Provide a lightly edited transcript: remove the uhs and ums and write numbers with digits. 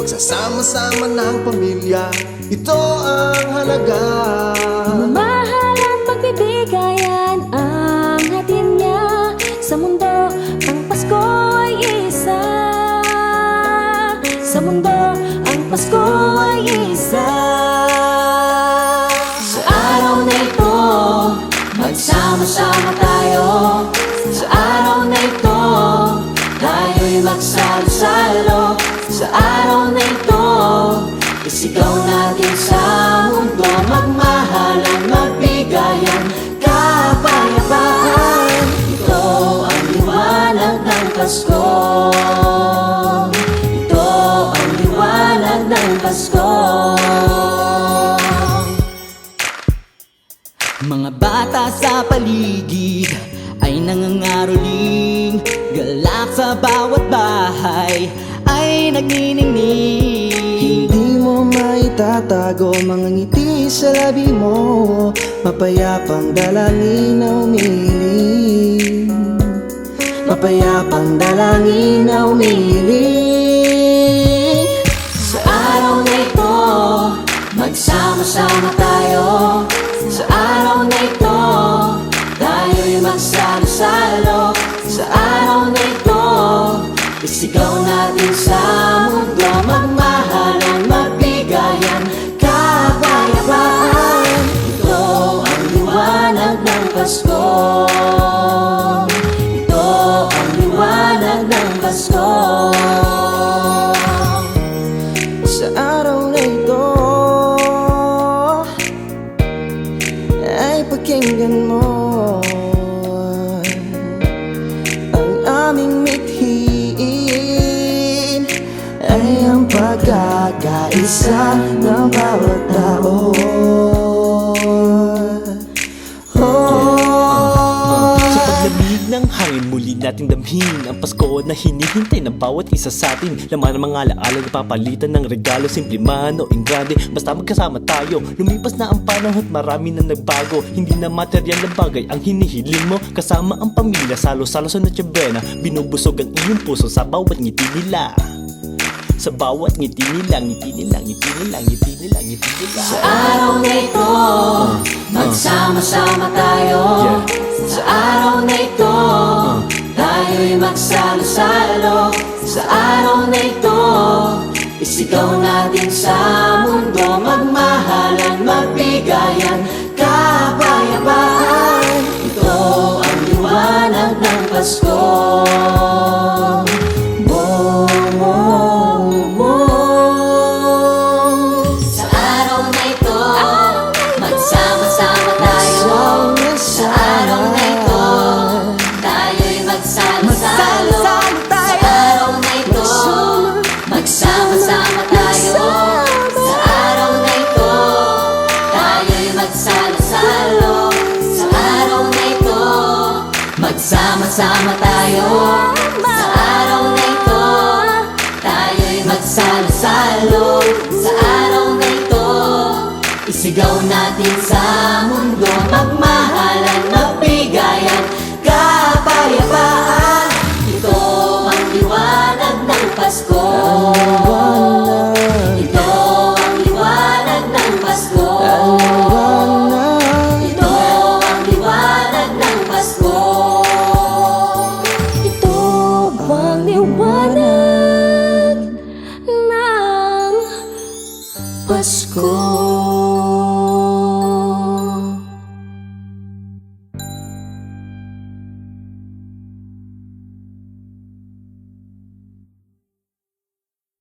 Pagsasama-sama ng pamilya, ito ang halaga. Mamahal at pagbibigayan ang hatid niya. Sa mundo, ang Pasko ay isa. Sa mundo, ang Pasko ay isa. Sa araw na ito, magsama-sama tayo. Sa araw na ito, tayo'y magsalo-salo. Sa araw na ito, isigaw natin sa mundo. Magmahalan, magbigayan, kapayapaan. Ito ang liwanag ng Pasko. Ito ang liwanag ng Pasko. Mga bata sa paligid ay nangangaroling, galak sa bawat bahay ay nagniningning. Hindi mo maitatago mga ngiti sa labi mo, mapayapang dalangin na umiling. Mapayapang dalangin na umiling. Sa araw na ito, magsama-sama tayo. Sa araw na ito, tayo'y magsalo-salo. Sa araw na ito, isigaw natin sa mundo. Magmahalan, magbigayan, kapayapaan. Ito ang liwanag ng Pasko. Ito ang liwanag ng Pasko. Sa araw na ito ay pakinggan mo ang aming mithiin, ay ang pagkakaisa ng bawat tao. Sa paglamig ng hangin, muli nating damhin ang Pasko na hinihintay ng bawat isa sa atin. Laman ng mga alaala na papalitan ng regalo, simple man o ingrande, basta magkasama tayo. Lumipas na ang panahon at marami na nagbago. Hindi na material na bagay ang hinihiling mo. Kasama ang pamilya, salo-salo sa Noche Buena, binubusog ang iyong puso sa bawat ngiti nila. Sa bawat ngiti nila, ngiti nila, ngiti nila, ngiti nila, ngiti nila. Sa araw na ito, magsama-sama tayo. Sa araw na ito, tayo'y magsalo-salo. Sa araw na ito, isigaw natin sa mundo. Magmahalan, magbigayan, kapayapaan. Ito ang liwanag ng Pasko. Sa araw na ito, magsama-sama tayo. Sa araw na ito, tayo'y magsalo-salo. Sa araw na ito, magsama-sama tayo. Sa araw na ito, tayo'y magsalo-salo. Sa araw na ito, magsama-sama tayo. Sa araw na ito, tayo'y magsalo-salo. Sa araw na ito, isigaw natin sa mundo. Magmahalan, magbigayan, kapayapaan. Ito ang liwanag ng Pasko.